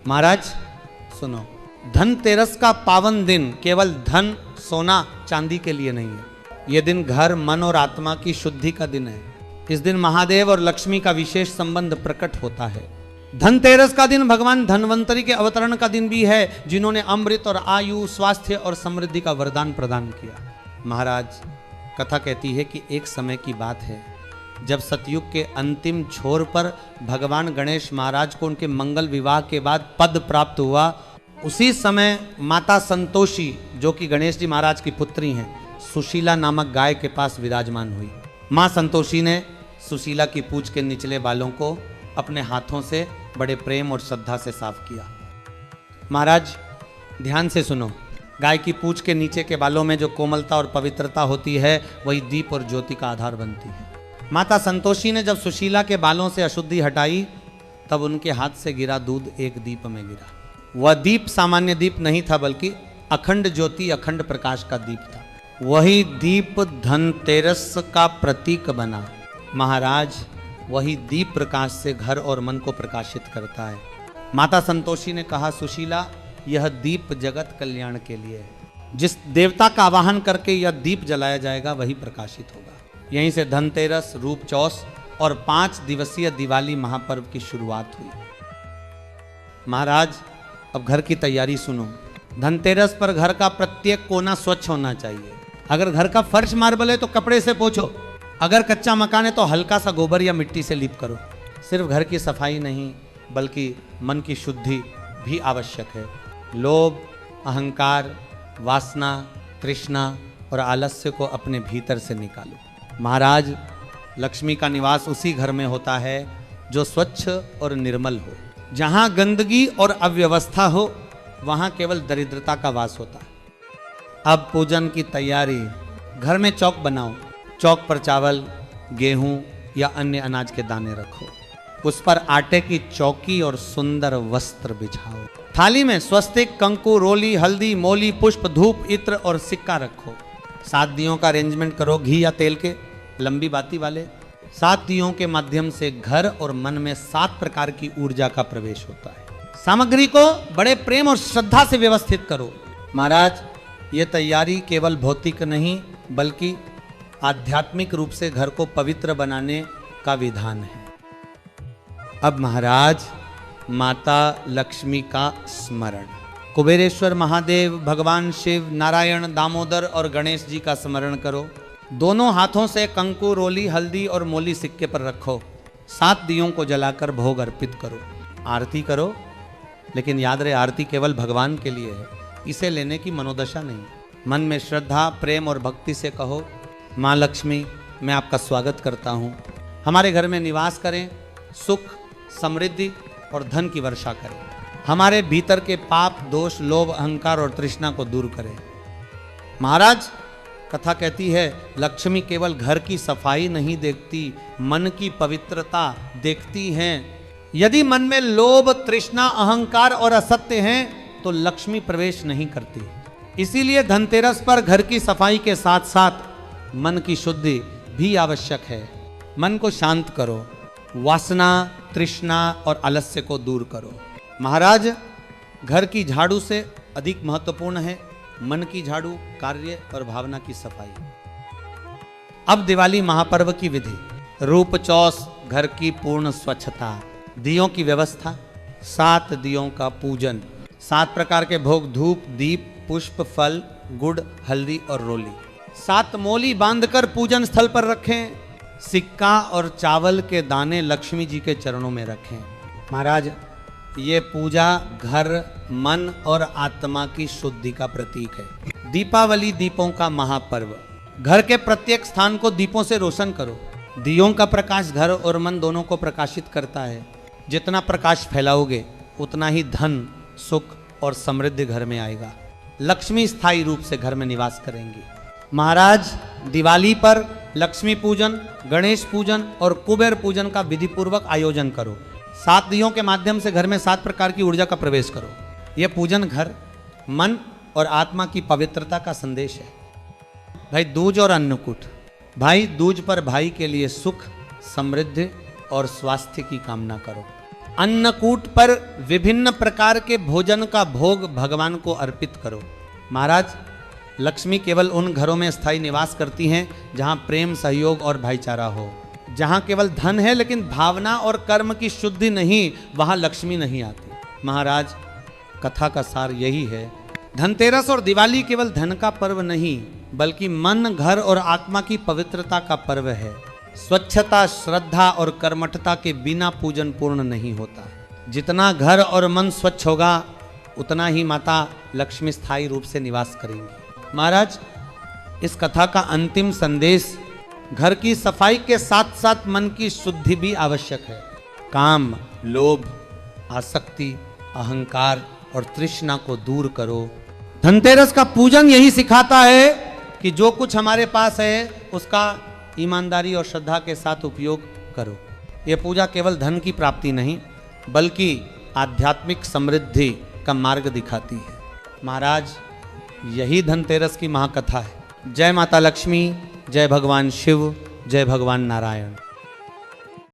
महाराज सुनो, धनतेरस का पावन दिन केवल धन सोना चांदी के लिए नहीं है। यह दिन घर मन और आत्मा की शुद्धि का दिन है। इस दिन महादेव और लक्ष्मी का विशेष संबंध प्रकट होता है। धनतेरस का दिन भगवान धन्वंतरी के अवतरण का दिन भी है, जिन्होंने अमृत और आयु, स्वास्थ्य और समृद्धि का वरदान प्रदान किया। महाराज, कथा कहती है कि एक समय की बात है जब सतयुग के अंतिम छोर पर भगवान गणेश महाराज को उनके मंगल विवाह के बाद पद प्राप्त हुआ। उसी समय माता संतोषी, जो कि गणेश जी महाराज की पुत्री हैं, सुशीला नामक गाय के पास विराजमान हुई। माँ संतोषी ने सुशीला की पूंछ के निचले बालों को अपने हाथों से बड़े प्रेम और श्रद्धा से साफ किया। महाराज ध्यान से सुनो, गाय की पूंछ के नीचे के बालों में जो कोमलता और पवित्रता होती है, वही दीप और ज्योति का आधार बनती है। माता संतोषी ने जब सुशीला के बालों से अशुद्धि हटाई, तब उनके हाथ से गिरा दूध एक दीप में गिरा। वह दीप सामान्य दीप नहीं था, बल्कि अखंड ज्योति, अखंड प्रकाश का दीप था। वही दीप धनतेरस का प्रतीक बना। महाराज, वही दीप प्रकाश से घर और मन को प्रकाशित करता है। माता संतोषी ने कहा, सुशीला, यह दीप जगत कल्याण के लिए है। जिस देवता का आवाहन करके यह दीप जलाया जाएगा, वही प्रकाशित होगा। यहीं से धनतेरस, रूप चौस और 5 दिवसीय दिवाली महापर्व की शुरुआत हुई। महाराज, अब घर की तैयारी सुनो। धनतेरस पर घर का प्रत्येक कोना स्वच्छ होना चाहिए। अगर घर का फर्श मार्बल है तो कपड़े से पोंछो। अगर कच्चा मकान है तो हल्का सा गोबर या मिट्टी से लीप करो। सिर्फ घर की सफाई नहीं, बल्कि मन की शुद्धि भी आवश्यक है। लोभ, अहंकार, वासना, तृष्णा और आलस्य को अपने भीतर से निकालो। महाराज, लक्ष्मी का निवास उसी घर में होता है जो स्वच्छ और निर्मल हो। जहाँ गंदगी और अव्यवस्था हो, वहाँ केवल दरिद्रता का वास होता है। अब पूजन की तैयारी। घर में चौक बनाओ। चौक पर चावल, गेहूं या अन्य अनाज के दाने रखो। उस पर आटे की चौकी और सुंदर वस्त्र बिछाओ। थाली में स्वस्तिक, कंकु, रोली, हल्दी, मोली, पुष्प, धूप, इत्र और सिक्का रखो। 7 दियों का अरेंजमेंट करो, घी या तेल के, लंबी बाती वाले। 7 दियों के माध्यम से घर और मन में 7 प्रकार की ऊर्जा का प्रवेश होता है। सामग्री को बड़े प्रेम और श्रद्धा से व्यवस्थित करो। महाराज, ये तैयारी केवल भौतिक नहीं, बल्कि आध्यात्मिक रूप से घर को पवित्र बनाने का विधान है। अब महाराज, माता लक्ष्मी का स्मरण। कुबेरेश्वर महादेव, भगवान शिव, नारायण, दामोदर और गणेश जी का स्मरण करो। दोनों हाथों से कंकु, रोली, हल्दी और मोली सिक्के पर रखो। 7 दियों को जलाकर भोग अर्पित करो। आरती करो, लेकिन याद रहे, आरती केवल भगवान के लिए है, इसे लेने की मनोदशा नहीं। मन में श्रद्धा, प्रेम और भक्ति से कहो, माँ लक्ष्मी, मैं आपका स्वागत करता हूँ। हमारे घर में निवास करें, सुख, समृद्धि और धन की वर्षा करें। हमारे भीतर के पाप, दोष, लोभ, अहंकार और तृष्णा को दूर करें। महाराज, कथा कहती है, लक्ष्मी केवल घर की सफाई नहीं देखती, मन की पवित्रता देखती हैं। यदि मन में लोभ, तृष्णा, अहंकार और असत्य हैं, तो लक्ष्मी प्रवेश नहीं करती। इसीलिए धनतेरस पर घर की सफाई के साथ साथ मन की शुद्धि भी आवश्यक है। मन को शांत करो, वासना, तृष्णा और आलस्य को दूर करो। महाराज, घर की झाड़ू से अधिक महत्वपूर्ण है मन की झाड़ू, कार्य और भावना की सफाई। अब दिवाली महापर्व की विधि। रूप चौस, घर की पूर्ण स्वच्छता, दियों की व्यवस्था, 7 दियों का पूजन, 7 प्रकार के भोग, धूप, दीप, पुष्प, फल, गुड़, हल्दी और रोली। 7 मोली बांधकर पूजन स्थल पर रखें। सिक्का और चावल के दाने लक्ष्मी जी के चरणों में रखें। महाराज, ये पूजा घर, मन और आत्मा की शुद्धि का प्रतीक है। दीपावली दीपों का महापर्व। घर के प्रत्येक स्थान को दीपों से रोशन करो। दियों का प्रकाश घर और मन दोनों को प्रकाशित करता है। जितना प्रकाश फैलाओगे, उतना ही धन, सुख और समृद्धि घर में आएगा। लक्ष्मी स्थायी रूप से घर में निवास करेंगी। महाराज, दिवाली पर लक्ष्मी पूजन, गणेश पूजन और कुबेर पूजन का विधि पूर्वक आयोजन करो। 7 दियों के माध्यम से घर में 7 प्रकार की ऊर्जा का प्रवेश करो। यह पूजन घर, मन और आत्मा की पवित्रता का संदेश है। भाई दूज और अन्नकूट। भाई दूज पर भाई के लिए सुख, समृद्धि और स्वास्थ्य की कामना करो। अन्नकूट पर विभिन्न प्रकार के भोजन का भोग भगवान को अर्पित करो। महाराज, लक्ष्मी केवल उन घरों में स्थायी निवास करती हैं जहां प्रेम, सहयोग और भाईचारा हो। जहां केवल धन है लेकिन भावना और कर्म की शुद्धि नहीं, वहां लक्ष्मी नहीं आती। महाराज, कथा का सार यही है, धनतेरस और दिवाली केवल धन का पर्व नहीं बल्कि मन, घर और आत्मा की पवित्रता का पर्व है। स्वच्छता, श्रद्धा और कर्मठता के बिना पूजन पूर्ण नहीं होता। जितना घर और मन स्वच्छ होगा उतना ही माता लक्ष्मी स्थायी रूप से निवास करेंगी। महाराज, इस कथा का अंतिम संदेश घर की सफाई के साथ साथ मन की शुद्धि भी आवश्यक है। काम, लोभ, आसक्ति, अहंकार और तृष्णा को दूर करो। धनतेरस का पूजन यही सिखाता है कि जो कुछ हमारे पास है उसका ईमानदारी और श्रद्धा के साथ उपयोग करो। यह पूजा केवल धन की प्राप्ति नहीं बल्कि आध्यात्मिक समृद्धि का मार्ग दिखाती है। महाराज, यही धनतेरस की महाकथा है। जय माता लक्ष्मी, जय भगवान शिव, जय भगवान नारायण।